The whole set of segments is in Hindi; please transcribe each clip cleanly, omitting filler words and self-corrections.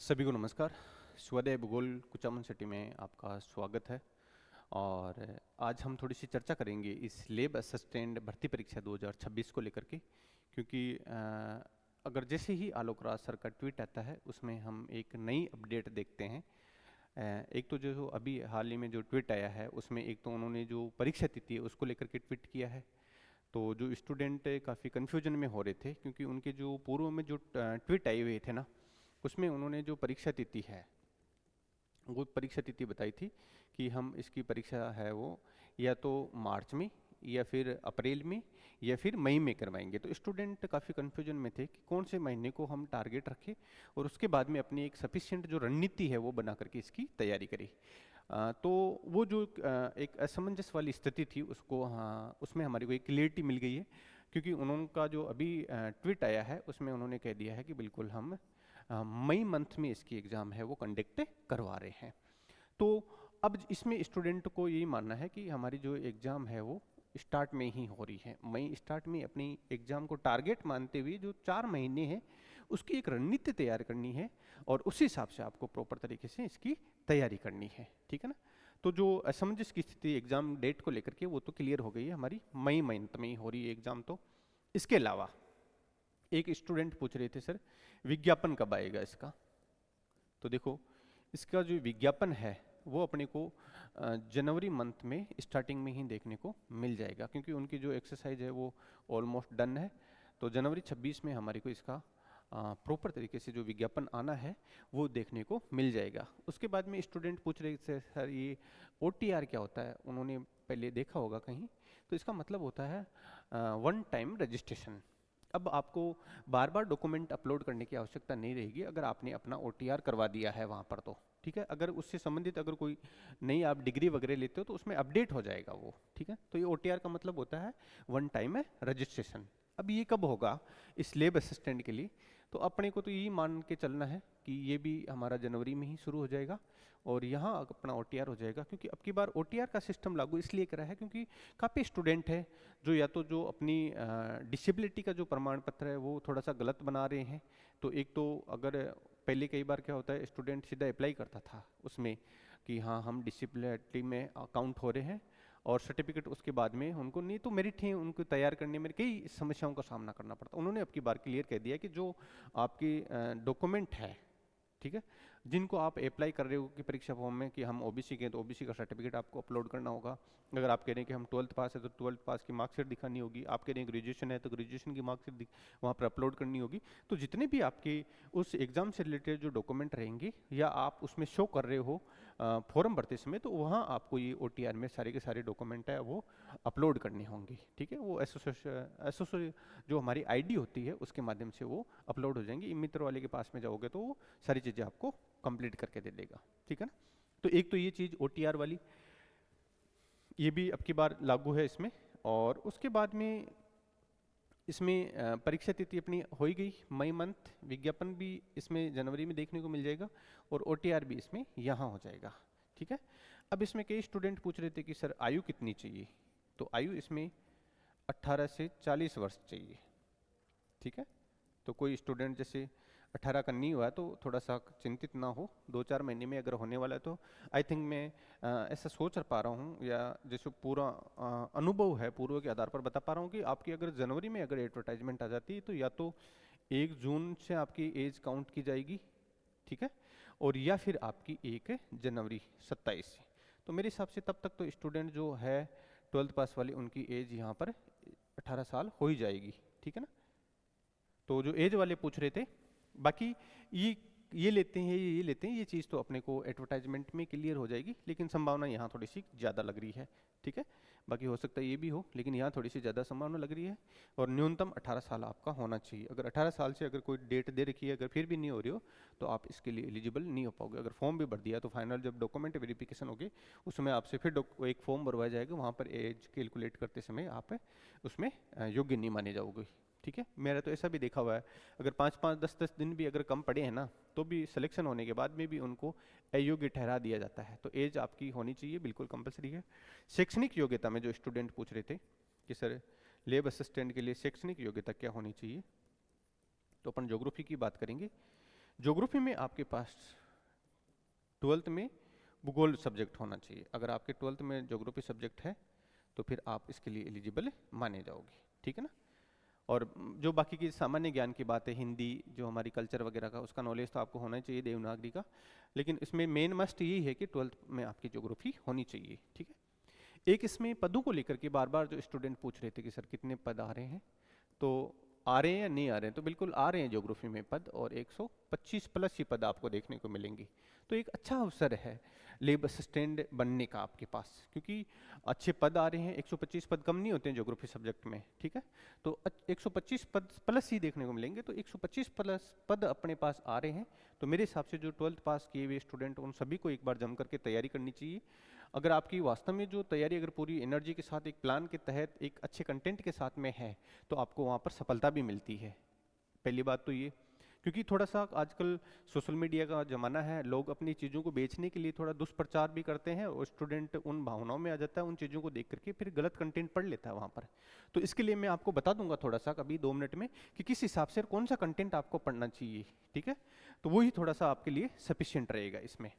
सभी को नमस्कार। स्वदेव भूगोल कुचामन सिटी में आपका स्वागत है। और आज हम थोड़ी सी चर्चा करेंगे इस लेब असिस्टेंट भर्ती परीक्षा 2026 को लेकर के, क्योंकि अगर जैसे ही आलोक राज सर का ट्वीट आता है उसमें हम एक नई अपडेट देखते हैं। एक तो जो अभी हाल ही में जो ट्वीट आया है उसमें एक तो उन्होंने जो परीक्षा तिथि है उसको लेकर के ट्वीट किया है। तो जो स्टूडेंट काफ़ी कन्फ्यूजन में हो रहे थे, क्योंकि उनके जो पूर्व में जो ट्वीट आए हुए थे ना, उसमें उन्होंने जो परीक्षा तिथि है वो परीक्षा तिथि बताई थी कि हम इसकी परीक्षा है वो या तो मार्च में या फिर अप्रैल में या फिर मई में करवाएंगे। तो स्टूडेंट काफ़ी कन्फ्यूजन में थे कि कौन से महीने को हम टारगेट रखें और उसके बाद में अपनी एक सफिशिएंट जो रणनीति है वो बना करके इसकी तैयारी करें। तो वो जो एक असमंजस वाली स्थिति थी उसको, हाँ, उसमें हमारी को एक क्लियरिटी मिल गई है, क्योंकि उनका जो अभी ट्वीट आया है उसमें उन्होंने कह दिया है कि बिल्कुल हम मई मंथ में इसकी एग्ज़ाम है वो कंडक्ट करवा रहे हैं। तो अब इसमें स्टूडेंट को यही मानना है कि हमारी जो एग्ज़ाम है वो स्टार्ट में ही हो रही है। मई स्टार्ट में अपनी एग्ज़ाम को टारगेट मानते हुए जो 4 महीने हैं उसकी एक रणनीति तैयार करनी है और उसी हिसाब से आपको प्रॉपर तरीके से इसकी तैयारी करनी है, ठीक है ना। तो जो असमंजस की स्थिति एग्ज़ाम डेट को लेकर के वो तो क्लियर हो गई है, हमारी मई मंथ में ही हो रही है एग्ज़ाम। तो इसके अलावा एक स्टूडेंट पूछ रहे थे, सर विज्ञापन कब आएगा इसका। तो देखो, इसका जो विज्ञापन है वो अपने को जनवरी मंथ में स्टार्टिंग में ही देखने को मिल जाएगा, क्योंकि उनकी जो एक्सरसाइज है वो ऑलमोस्ट डन है। तो जनवरी 26 में हमारे को इसका प्रॉपर तरीके से जो विज्ञापन आना है वो देखने को मिल जाएगा। उसके बाद में स्टूडेंट पूछ रहे थे, सर ये OTR क्या होता है, उन्होंने पहले देखा होगा कहीं। तो इसका मतलब होता है वन टाइम रजिस्ट्रेशन। अब आपको बार बार डॉक्यूमेंट अपलोड करने की आवश्यकता नहीं रहेगी अगर आपने अपना OTR करवा दिया है वहाँ पर, तो ठीक है। अगर उससे संबंधित अगर कोई नई आप डिग्री वगैरह लेते हो तो उसमें अपडेट हो जाएगा वो, ठीक है। तो ये OTR का मतलब होता है वन टाइम है रजिस्ट्रेशन। अब ये कब होगा इस लेब असिस्टेंट के लिए, तो अपने को तो यही मान के चलना है कि ये भी हमारा जनवरी में ही शुरू हो जाएगा और यहाँ अपना OTR हो जाएगा। क्योंकि अब की बार OTR का सिस्टम लागू इसलिए करा है क्योंकि काफ़ी स्टूडेंट है जो या तो जो अपनी डिसेबिलिटी का जो प्रमाण पत्र है वो थोड़ा सा गलत बना रहे हैं। तो एक तो अगर पहले कई बार क्या होता है, स्टूडेंट सीधा अप्लाई करता था उसमें कि हाँ हम डिसेबिलिटी में काउंट हो रहे हैं, और सर्टिफिकेट उसके बाद में उनको नहीं तो मेरिट है उनको तैयार करने में कई समस्याओं का सामना करना पड़ता। उन्होंने अब की बार क्लियर कह दिया कि जो आपकी डॉक्यूमेंट है, ठीक है, जिनको आप अप्लाई कर रहे हो कि परीक्षा फॉर्म में कि हम OBC के हैं तो OBC का सर्टिफिकेट आपको अपलोड करना होगा। अगर आप कह रहे हैं कि हम 12th पास है तो 12th पास की मार्कशीट दिखानी होगी। आप कह रहे हैं ग्रेजुएशन है तो ग्रेजुएशन की मार्कशीट वहाँ पर अपलोड करनी होगी। तो जितने भी आपके उस एग्ज़ाम से रिलेटेड जो डॉक्यूमेंट रहेंगे या आप उसमें शो कर रहे हो फॉर्म भरते समय, तो वहाँ आपको ये OTR में सारे के सारे डॉक्यूमेंट है वो अपलोड करने होंगे, ठीक है। वो एसोसिएशन जो हमारी ID होती है उसके माध्यम से वो अपलोड हो जाएंगे। मित्र वाले के पास में जाओगे तो वो सारी चीज़ें आपको कंप्लीट करके दे देगा, ठीक है ना। तो एक तो ये चीज़ OTR वाली ये भी अब की बार लागू है इसमें। और उसके बाद में इसमें परीक्षा तिथि अपनी हो ही गई मई मंथ, विज्ञापन भी इसमें जनवरी में देखने को मिल जाएगा और OTR भी इसमें यहाँ हो जाएगा, ठीक है। अब इसमें कई स्टूडेंट पूछ रहे थे कि सर आयु कितनी चाहिए, तो आयु इसमें 18 से 40 वर्ष चाहिए, ठीक है। तो कोई स्टूडेंट जैसे 18 का नहीं हुआ तो थोड़ा सा चिंतित ना हो, 2-4 महीने में अगर होने वाला है तो आई थिंक मैं ऐसा सोच पा रहा हूँ या जैसे पूरा अनुभव है पूर्व के आधार पर बता पा रहा हूँ कि आपकी अगर जनवरी में अगर एडवर्टाइजमेंट आ जाती है तो या तो 1 जून से आपकी एज काउंट की जाएगी, ठीक है, और या फिर आपकी 1 जनवरी 27 से। तो मेरे हिसाब से तब तक तो स्टूडेंट जो है 12th पास वाली उनकी एज यहाँ पर 18 साल हो ही जाएगी, ठीक है ना। तो जो एज वाले पूछ रहे थे, बाकी ये लेते हैं ये लेते हैं, ये चीज़ तो अपने को एडवर्टाइजमेंट में क्लियर हो जाएगी, लेकिन संभावना यहाँ थोड़ी सी ज़्यादा लग रही है, ठीक है। बाकी हो सकता है ये भी हो, लेकिन यहाँ थोड़ी सी ज़्यादा संभावना लग रही है। और न्यूनतम 18 साल आपका होना चाहिए। अगर 18 साल से अगर कोई डेट दे रखी है अगर फिर भी नहीं हो रही हो तो आप इसके लिए एलिजिबल नहीं हो पाओगे। अगर फॉर्म भी भर दिया तो फाइनल जब डॉक्यूमेंट वेरिफिकेशन होगी उसमें आपसे फिर एक फॉर्म भरवाया जाएगा, वहाँ पर एज कैलकुलेट करते समय आप उसमें योग्य नहीं माने जाओगे, ठीक है। मेरा तो ऐसा भी देखा हुआ है, अगर 5-5 10-10 दिन भी अगर कम पड़े हैं ना तो भी सिलेक्शन होने के बाद में भी उनको अयोग्य ठहरा दिया जाता है। तो एज आपकी होनी चाहिए, बिल्कुल कंपलसरी है। शैक्षणिक योग्यता में जो स्टूडेंट पूछ रहे थे कि सर लेब असिस्टेंट के लिए शैक्षणिक योग्यता क्या होनी चाहिए, तो अपन ज्योग्राफी की बात करेंगे। ज्योग्राफी में आपके पास 12th में भूगोल सब्जेक्ट होना चाहिए। अगर आपके 12th में ज्योग्राफी सब्जेक्ट है तो फिर आप इसके लिए एलिजिबल माने जाओगे, ठीक है ना। और जो बाकी की सामान्य ज्ञान की बात है, हिंदी जो हमारी कल्चर वगैरह का, उसका नॉलेज तो आपको होना ही चाहिए, देवनागरी का। लेकिन इसमें मेन मस्ट यही है कि 12th में आपकी ज्योग्राफी होनी चाहिए, ठीक है। एक इसमें पदों को लेकर के बार बार जो स्टूडेंट पूछ रहे थे कि सर कितने पद आ रहे हैं, तो आ रहे हैं या नहीं आ रहे हैं, तो बिल्कुल आ रहे हैं ज्योग्राफी में पद, और 125 प्लस ही पद आपको देखने को मिलेंगे। तो एक अच्छा अवसर है लेब असिस्टेंट बनने का आपके पास, क्योंकि अच्छे पद आ रहे हैं। 125 पद कम नहीं होते हैं ज्योग्राफी सब्जेक्ट में, ठीक है। तो 125 पद प्लस ही देखने को मिलेंगे, तो 125 प्लस पद अपने पास आ रहे हैं। तो मेरे हिसाब से जो 12th पास किए हुए स्टूडेंट, उन सभी को एक बार जम करके तैयारी करनी चाहिए। अगर आपकी वास्तव में जो तैयारी अगर पूरी एनर्जी के साथ, एक प्लान के तहत, एक अच्छे कंटेंट के साथ में है, तो आपको वहाँ पर सफलता भी मिलती है। पहली बात तो ये, क्योंकि थोड़ा सा आजकल सोशल मीडिया का ज़माना है, लोग अपनी चीज़ों को बेचने के लिए थोड़ा दुष्प्रचार भी करते हैं, और स्टूडेंट उन भावनाओं में आ जाता है, उन चीज़ों को देख करके फिर गलत कंटेंट पढ़ लेता है वहाँ पर। तो इसके लिए मैं आपको बता दूंगा थोड़ा सा अभी 2 मिनट में कि किस हिसाब से कौन सा कंटेंट आपको पढ़ना चाहिए, ठीक है। तो वही थोड़ा सा आपके लिए सफिशियंट रहेगा इसमें।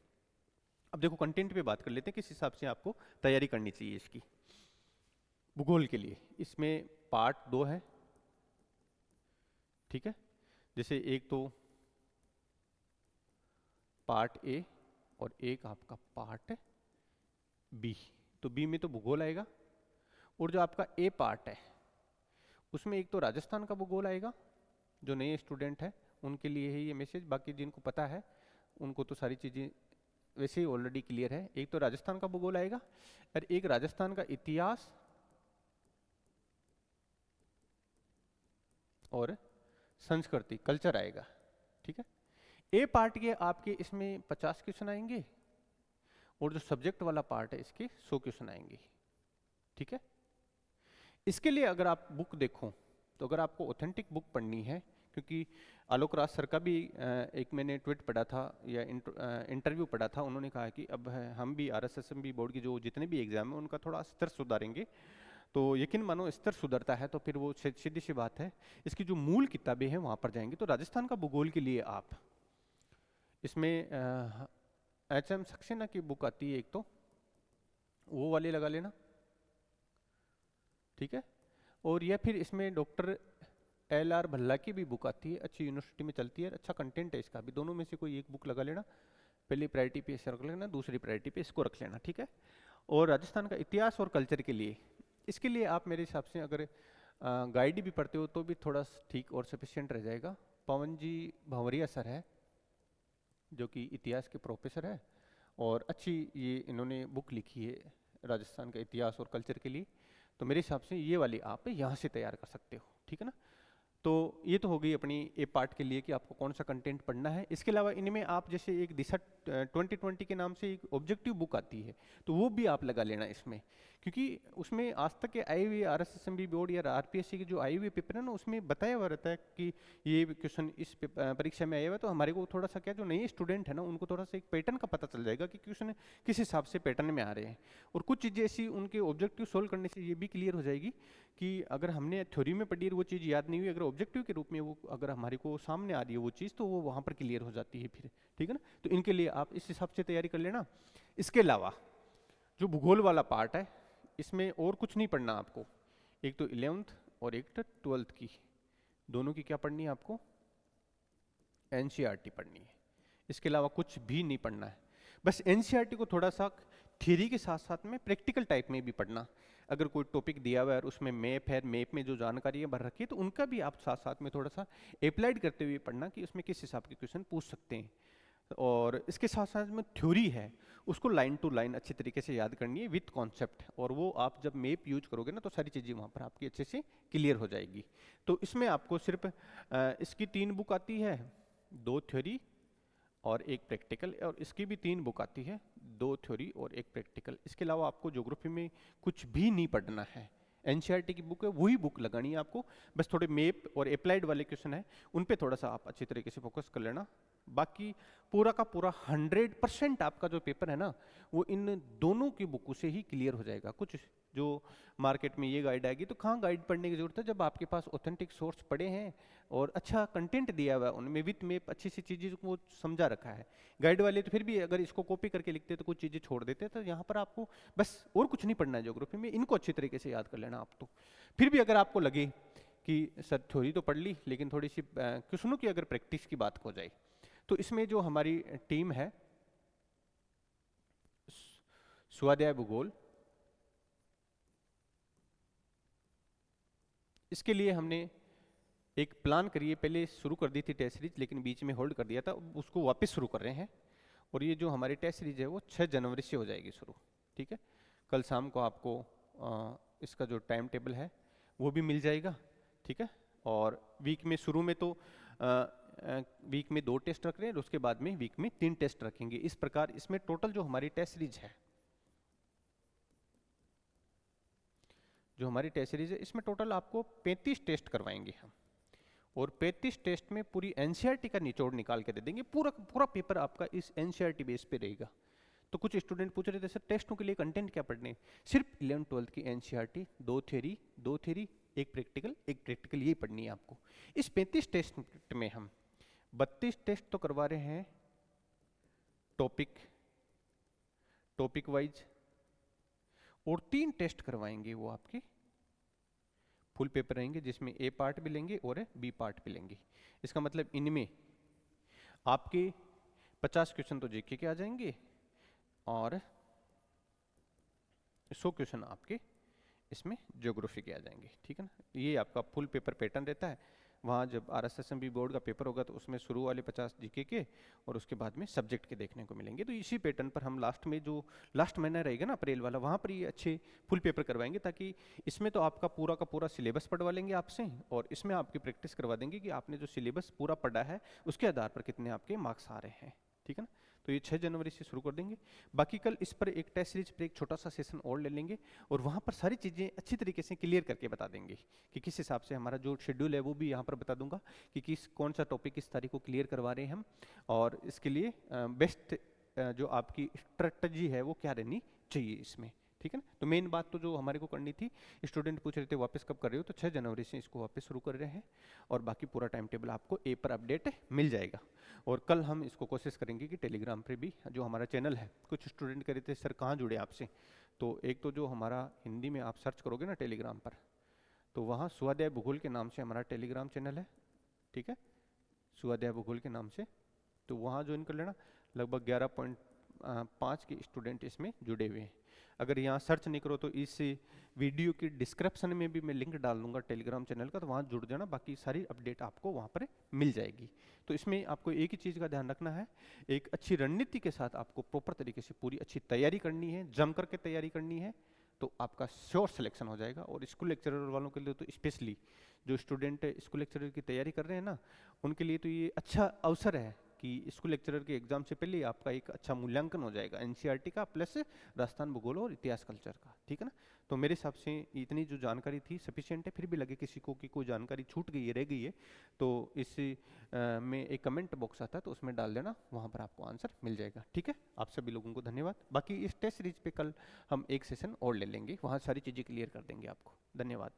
अब देखो कंटेंट पे बात कर लेते हैं, किस हिसाब से आपको तैयारी करनी चाहिए इसकी। भूगोल के लिए इसमें पार्ट 2 है, ठीक है। जैसे एक तो पार्ट ए और एक आपका पार्ट बी। तो बी में तो भूगोल आएगा, और जो आपका ए पार्ट है उसमें एक तो राजस्थान का भूगोल आएगा। जो नए स्टूडेंट हैं उनके लिए है ये मैसेज, बाकी जिनको पता है उनको तो सारी चीज़ें वैसे ही ऑलरेडी क्लियर है। एक तो राजस्थान का भूगोल आएगा, और एक राजस्थान का इतिहास और संस्कृति, कल्चर आएगा, ठीक है। ए पार्ट के आपके इसमें 50 क्वेश्चन आएंगे, और जो सब्जेक्ट वाला पार्ट है इसके 100 क्वेश्चन आएंगे, ठीक है। इसके लिए अगर आप बुक देखो, तो अगर आपको ऑथेंटिक बुक पढ़नी है, क्योंकि आलोक राज सर का भी एक मैंने ट्वीट पढ़ा था या इंटरव्यू पढ़ा था, उन्होंने कहा कि अब हम भी RSSMB बोर्ड की जो जितने भी एग्जाम है उनका थोड़ा स्तर सुधारेंगे। तो यकीन मानो स्तर सुधरता है तो फिर वो सीधी सी बात है, इसकी जो मूल किताबें हैं वहाँ पर जाएंगे। तो राजस्थान का भूगोल के लिए आप इसमें HM सक्सेना की बुक आती है एक, तो वो वाली लगा लेना, ठीक है। और या फिर इसमें डॉक्टर LR भल्ला की भी बुक आती है, अच्छी यूनिवर्सिटी में चलती है, अच्छा कंटेंट है इसका भी। दोनों में से कोई एक बुक लगा लेना, पहली प्रायोरिटी पे इसे रख लेना, दूसरी प्रायोरिटी पे इसको रख लेना, ठीक है। और राजस्थान का इतिहास और कल्चर के लिए, इसके लिए आप मेरे हिसाब से अगर गाइड भी पढ़ते हो तो भी थोड़ा ठीक और सफिशिएंट रह जाएगा। पवन जी भंवरिया सर है जो कि इतिहास के प्रोफेसर है, और अच्छी ये इन्होंने बुक लिखी है राजस्थान का इतिहास और कल्चर के लिए। तो मेरे हिसाब से ये वाली आप यहाँ से तैयार कर सकते हो, ठीक है ना। तो ये तो हो गई अपनी ए पार्ट के लिए कि आपको कौन सा कंटेंट पढ़ना है। इसके अलावा इनमें आप जैसे एक दिशा 2020 के नाम से एक ऑब्जेक्टिव बुक आती है, तो वो भी आप लगा लेना इसमें, क्योंकि उसमें आज तक के आए हुए RSSMB बोर्ड या RPSC के जो आए हुए पेपर है ना, उसमें बताया हुआ रहता है कि ये क्वेश्चन इस परीक्षा में आया हुआ है। तो हमारे को थोड़ा सा क्या, जो नए स्टूडेंट है ना, उनको थोड़ा सा एक पैटर्न का पता चल जाएगा कि क्वेश्चन किस हिसाब से पैटर्न में आ रहे हैं। और कुछ चीज़ें ऐसी उनके ऑब्जेक्टिव सोल्व करने से ये भी क्लियर हो जाएगी कि अगर हमने थ्योरी में पढ़ी है वो चीज़ याद नहीं हुई, अगर ऑब्जेक्टिव के रूप में वो अगर हमारे को सामने आ रही है वो चीज़, तो वो वहाँ पर क्लियर हो जाती है फिर, ठीक है ना। तो इनके लिए आप इस हिसाब से तैयारी कर लेना। इसके अलावा जो भूगोल वाला पार्ट है, इसमें और कुछ नहीं पढ़ना आपको। एक तो 11th और एक तो 12th की, दोनों की क्या पढ़नी है आपको, NCERT पढ़नी है। इसके अलावा कुछ भी नहीं पढ़ना है। बस NCERT को थोड़ा सा थ्योरी के साथ साथ में प्रैक्टिकल टाइप में भी पढ़ना। अगर कोई टॉपिक दिया हुआ है और उसमें मैप है, मैप में जो जानकारी है भर रखी है, तो उनका भी आप साथ साथ में थोड़ा सा अप्लाइड करते हुए पढ़ना कि उसमें किस हिसाब के क्वेश्चन पूछ सकते हैं। और इसके साथ साथ में थ्योरी है, उसको लाइन टू लाइन अच्छी तरीके से याद करनी है विथ कॉन्सेप्ट। और वो आप जब मैप यूज करोगे ना, तो सारी चीज़ें वहाँ पर आपकी अच्छे से क्लियर हो जाएगी। तो इसमें आपको सिर्फ इसकी 3 बुक आती है, 2 थ्योरी और 1 प्रैक्टिकल, और इसकी भी 3 बुक आती है, 2 थ्योरी और 1 प्रैक्टिकल। इसके अलावा आपको ज्योग्राफी में कुछ भी नहीं पढ़ना है। NCERT की बुक है वही बुक लगानी है आपको। बस थोड़े मैप और अप्लाइड वाले क्वेश्चन है, उन पे थोड़ा सा आप अच्छी तरीके से फोकस कर लेना। बाकी पूरा का पूरा 100% आपका जो पेपर है ना, वो इन दोनों की बुकों से ही क्लियर हो जाएगा। कुछ जो मार्केट में ये गाइड आएगी, तो कहाँ गाइड पढ़ने की जरूरत है जब आपके पास ऑथेंटिक सोर्स पड़े हैं और अच्छा कंटेंट दिया हुआ है, उनमें विथ में अच्छी सी चीज़ें को समझा रखा है। गाइड वाले तो फिर भी अगर इसको कॉपी करके लिखते तो कुछ चीज़ें छोड़ देते, तो यहाँ पर आपको बस और कुछ नहीं पढ़ना है ज्योग्राफी में, इनको अच्छी तरीके से याद कर लेना आप। तो फिर भी अगर आपको लगे कि सर थ्योरी तो पढ़ ली लेकिन थोड़ी सी क्वेश्चनों की अगर प्रैक्टिस की बात हो जाए, तो इसमें जो हमारी टीम है स्वाध्याय भूगोल, इसके लिए हमने एक प्लान करिए, पहले शुरू कर दी थी टेस्ट सीरीज लेकिन बीच में होल्ड कर दिया था, उसको वापस शुरू कर रहे हैं। और ये जो हमारी टेस्ट सीरीज है वो 6 जनवरी से हो जाएगी शुरू, ठीक है। कल शाम को आपको इसका जो टाइम टेबल है वो भी मिल जाएगा, ठीक है। और वीक में शुरू में तो वीक में 2 टेस्ट रख रहे हैं, उसके बाद में वीक में 3 टेस्ट रखेंगे। इस प्रकार इसमें टोटल जो हमारी टेस्ट सीरीज है, जो हमारी टेस्ट सीरीज है, इसमें टोटल आपको 35 टेस्ट करवाएंगे हम, और 35 टेस्ट में पूरी एनसीईआरटी का निचोड़ निकाल के दे देंगे। पूरा पूरा पेपर आपका इस एनसीईआरटी बेस पे रहेगा। तो कुछ स्टूडेंट पूछ रहे थे सर टेस्टों के लिए कंटेंट क्या पढ़ने, सिर्फ 11th-12th की एनसीईआरटी, 2 थ्योरी 1 प्रैक्टिकल यही पढ़नी है आपको। इस 35 टेस्ट में हम 32 टेस्ट तो करवा रहे हैं टॉपिक वाइज, और 3 टेस्ट करवाएंगे वो आपके फुल पेपर रहेंगे, जिसमें ए पार्ट भी लेंगे और बी पार्ट भी लेंगे। इसका मतलब इनमें आपके 50 क्वेश्चन तो जीके के आ जाएंगे और 100 क्वेश्चन आपके इसमें ज्योग्राफी के आ जाएंगे, ठीक है ना। ये आपका फुल पेपर पैटर्न रहता है। वहाँ जब RSSMB बोर्ड का पेपर होगा तो उसमें शुरू वाले 50 जीके के और उसके बाद में सब्जेक्ट के देखने को मिलेंगे। तो इसी पैटर्न पर हम लास्ट में जो लास्ट महीना रहेगा ना अप्रैल वाला, वहाँ पर ये अच्छे फुल पेपर करवाएंगे, ताकि इसमें तो आपका पूरा का पूरा सिलेबस पढ़वा लेंगे आपसे, और इसमें आपकी प्रैक्टिस करवा देंगे कि आपने जो सिलेबस पूरा पढ़ा है उसके आधार पर कितने आपके मार्क्स आ रहे हैं, ठीक है ना। तो ये 6 जनवरी से शुरू कर देंगे। बाकी कल इस पर एक टेस्ट सीरीज पर एक छोटा सा सेशन और ले लेंगे और वहाँ पर सारी चीज़ें अच्छी तरीके से क्लियर करके बता देंगे कि किस हिसाब से हमारा जो शेड्यूल है वो भी यहाँ पर बता दूंगा कि कौन सा टॉपिक किस तारीख को क्लियर करवा रहे हैं हम, और इसके लिए बेस्ट जो आपकी स्ट्रेटजी है वो क्या रहनी चाहिए इसमें, ठीक है ना। तो मेन बात तो जो हमारे को करनी थी, स्टूडेंट पूछ रहे थे वापस कब कर रहे हो, तो 6 जनवरी से इसको वापस शुरू कर रहे हैं, और बाकी पूरा टाइम टेबल आपको ए पर अपडेट मिल जाएगा। और कल हम इसको कोशिश करेंगे कि टेलीग्राम पे भी जो हमारा चैनल है, कुछ स्टूडेंट कह रहे थे सर कहाँ जुड़े आपसे, तो एक तो जो हमारा हिंदी में आप सर्च करोगे ना टेलीग्राम पर, तो वहाँ स्वाध्याय भूगोल के नाम से हमारा टेलीग्राम चैनल है, ठीक है, स्वाध्याय भूगोल के नाम से, तो वहाँ ज्वाइन कर लेना। लगभग 11.5 के स्टूडेंट इसमें जुड़े हुए हैं। अगर यहाँ सर्च नहीं करो तो इस वीडियो की डिस्क्रिप्शन में भी मैं लिंक डाल दूंगा टेलीग्राम चैनल का, तो वहाँ जुड़ जाना, बाकी सारी अपडेट आपको वहाँ पर मिल जाएगी। तो इसमें आपको एक ही चीज़ का ध्यान रखना है, एक अच्छी रणनीति के साथ आपको प्रॉपर तरीके से पूरी अच्छी तैयारी करनी है, जम करके तैयारी करनी है, तो आपका श्योर सिलेक्शन हो जाएगा। और स्कूल लेक्चरर वालों के लिए तो स्पेशली जो स्टूडेंट स्कूल लेक्चरर की तैयारी कर रहे हैं ना, उनके लिए तो ये अच्छा अवसर है कि स्कूल लेक्चरर के एग्जाम से पहले आपका एक अच्छा मूल्यांकन हो जाएगा एनसीईआरटी का प्लस राजस्थान भूगोल और इतिहास कल्चर का, ठीक है ना। तो मेरे हिसाब से इतनी जो जानकारी थी सफिशिएंट है। फिर भी लगे किसी को कि कोई जानकारी छूट गई है, रह गई है, तो इस में एक कमेंट बॉक्स आता है तो उसमें डाल देना, वहाँ पर आपको आंसर मिल जाएगा, ठीक है। आप सभी लोगों को धन्यवाद। बाकी इस टेस्ट सीरीज पे कल हम एक सेशन और ले लेंगे, वहाँ सारी चीज़ें क्लियर कर देंगे आपको। धन्यवाद।